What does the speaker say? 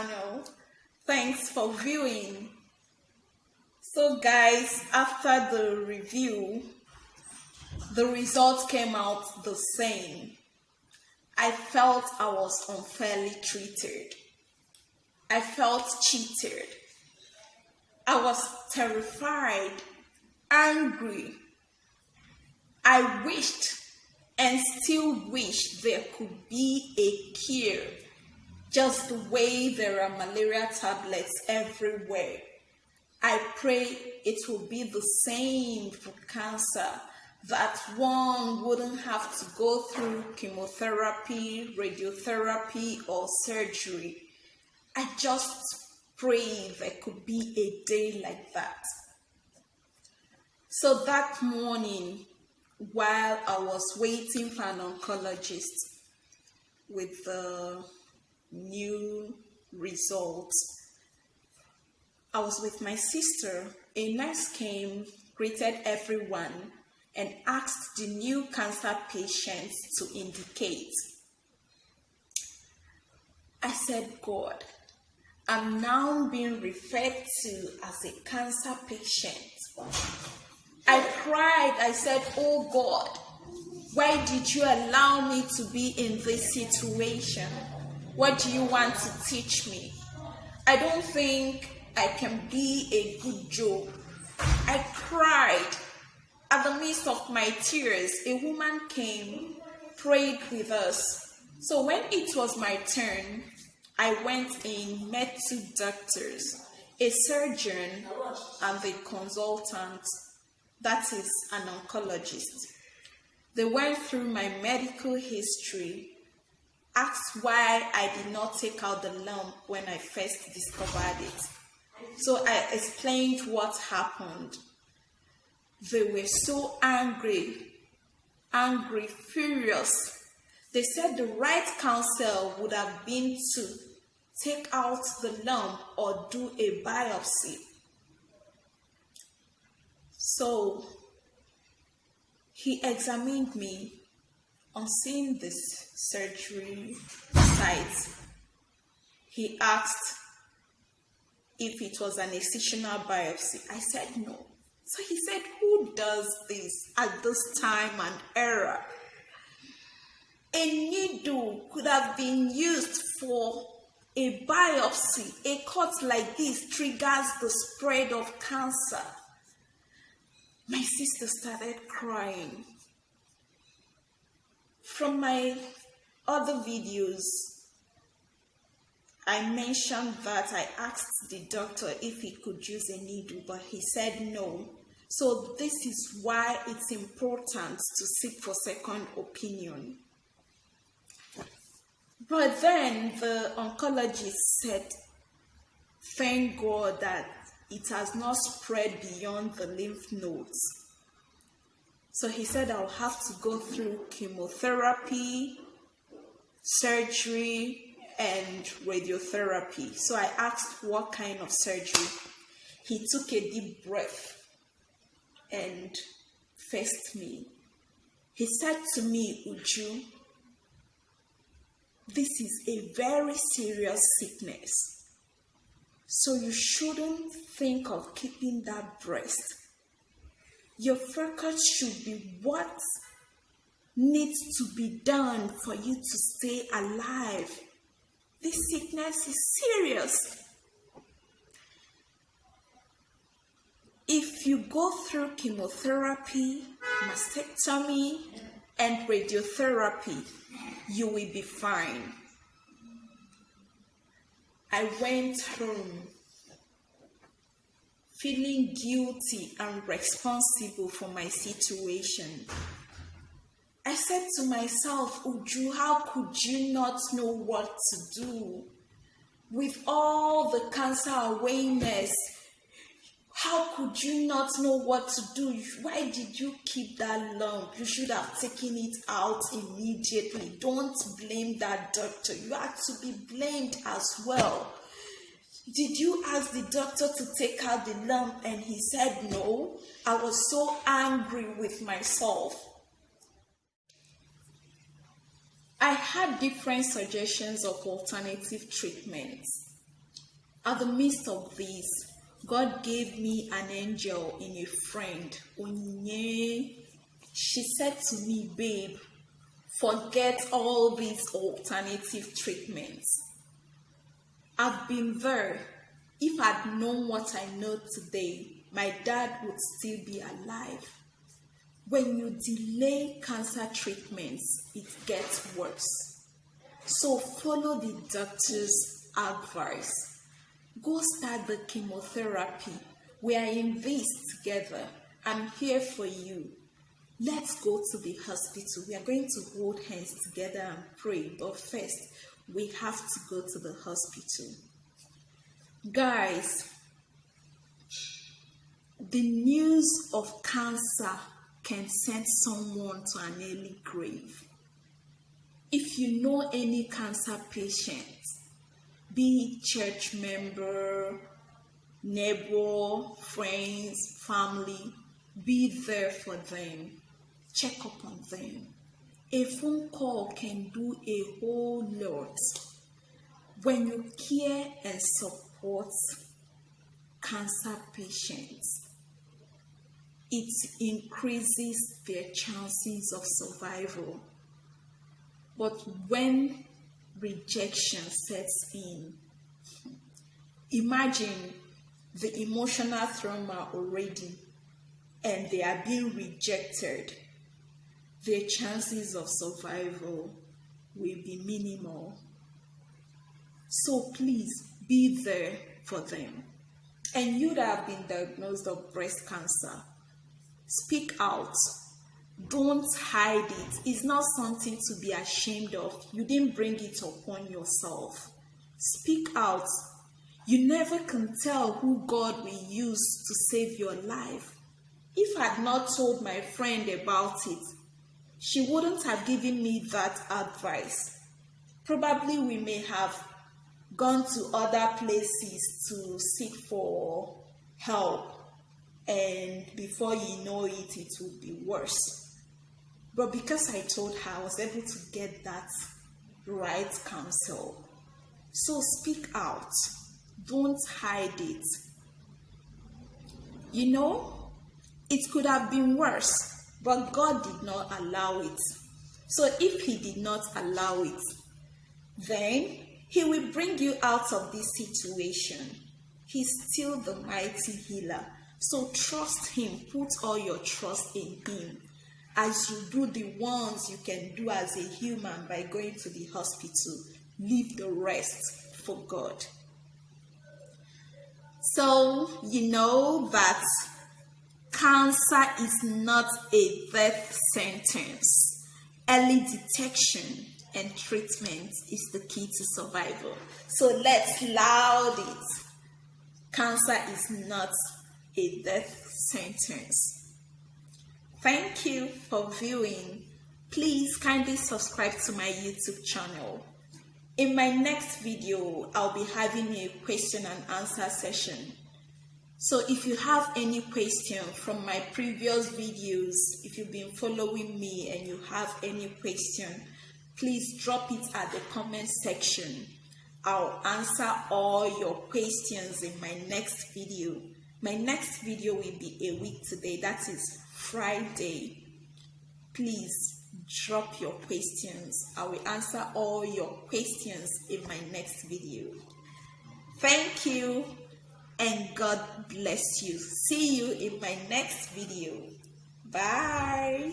channel. Thanks for viewing. So guys, after the review, the results came out the same. I felt I was unfairly treated. I felt cheated. I was terrified, angry. I wished and still wish there could be a cure, just the way there are malaria tablets everywhere. I pray it will be the same for cancer, that one wouldn't have to go through chemotherapy, radiotherapy, or surgery. I just pray there could be a day like that. So that morning, while I was waiting for an oncologist with the new results, I was with my sister. A nurse came, greeted everyone, and asked the new cancer patients to indicate. I said, God, I'm now being referred to as a cancer patient. I cried. I said, oh God, why did you allow me to be in this situation? What do you want to teach me? I don't think I can be a good Job. I cried. At the midst of my tears, a woman came, prayed with us. So when it was my turn, I went in, met two doctors, a surgeon and the consultant, that is an oncologist. They went through my medical history, asked why I did not take out the lump when I first discovered it. So I explained what happened. They were so angry, furious. They said the right counsel would have been to take out the lump or do a biopsy. So he examined me. On seeing this surgery site, he asked if it was an excisional biopsy. I said no. So he said, who does this at this time and era? A needle could have been used for a biopsy. A cut like this triggers the spread of cancer. My sister started crying. From my other videos, I mentioned that I asked the doctor if he could use a needle, but he said no. So this is why it's important to seek for second opinion. But then the oncologist said, thank God that it has not spread beyond the lymph nodes. So he said I'll have to go through chemotherapy, surgery, and radiotherapy. So I asked what kind of surgery. He took a deep breath and faced me. He said to me, Uju, this is a very serious sickness. So you shouldn't think of keeping that breast. Your focus should be what needs to be done for you to stay alive. This sickness is serious. If you go through chemotherapy, mastectomy, and radiotherapy, you will be fine. I went home feeling guilty and responsible for my situation. I said to myself, Uju, how could you not know what to do? With all the cancer awareness, how could you not know what to do? Why did you keep that lump? You should have taken it out immediately. Don't blame that doctor. You have to be blamed as well. Did you ask the doctor to take out the lump and he said no? I was so angry with myself. I had different suggestions of alternative treatments. At the midst of this, God gave me an angel in a friend, Onyinye. She said to me, babe, forget all these alternative treatments. I've been there. If I'd known what I know today, my dad would still be alive. When you delay cancer treatments, it gets worse. So follow the doctor's advice. Go start the chemotherapy. We are in this together. I'm here for you. Let's go to the hospital. We are going to hold hands together and pray. But first, we have to go to the hospital. Guys, the news of cancer can send someone to an early grave. If you know any cancer patient, be it church member, neighbor, friends, family, be there for them. Check up on them. A phone call can do a whole lot. When you care and support cancer patients, it increases their chances of survival. But when rejection sets in, imagine the emotional trauma already, and they are being rejected. Their chances of survival will be minimal. So please be there for them. And you that have been diagnosed with breast cancer, speak out. Don't hide it. It's not something to be ashamed of. You didn't bring it upon yourself. Speak out. You never can tell who God will use to save your life. If I had not told my friend about it, she wouldn't have given me that advice. Probably we may have gone to other places to seek for help, and before you know it, it would be worse. But because I told her, I was able to get that right counsel. So speak out. Don't hide it. You know, it could have been worse, but God did not allow it. So if He did not allow it, then He will bring you out of this situation. He's still the mighty healer. So trust Him. Put all your trust in Him. As you do the ones you can do as a human by going to the hospital, leave the rest for God. So, you know that cancer is not a death sentence. Early detection and treatment is the key to survival. So let's loud it. Cancer is not a death sentence. Thank you for viewing. Please kindly subscribe to my YouTube channel. In my next video, I'll be having a question and answer session. So if you have any question from my previous videos, if you've been following me and you have any question, please drop it at the comment section. I'll answer all your questions in my next video. My next video will be a week today, that is Friday. Please drop your questions. I will answer all your questions in my next video. Thank you and God bless you. See you in my next video. Bye.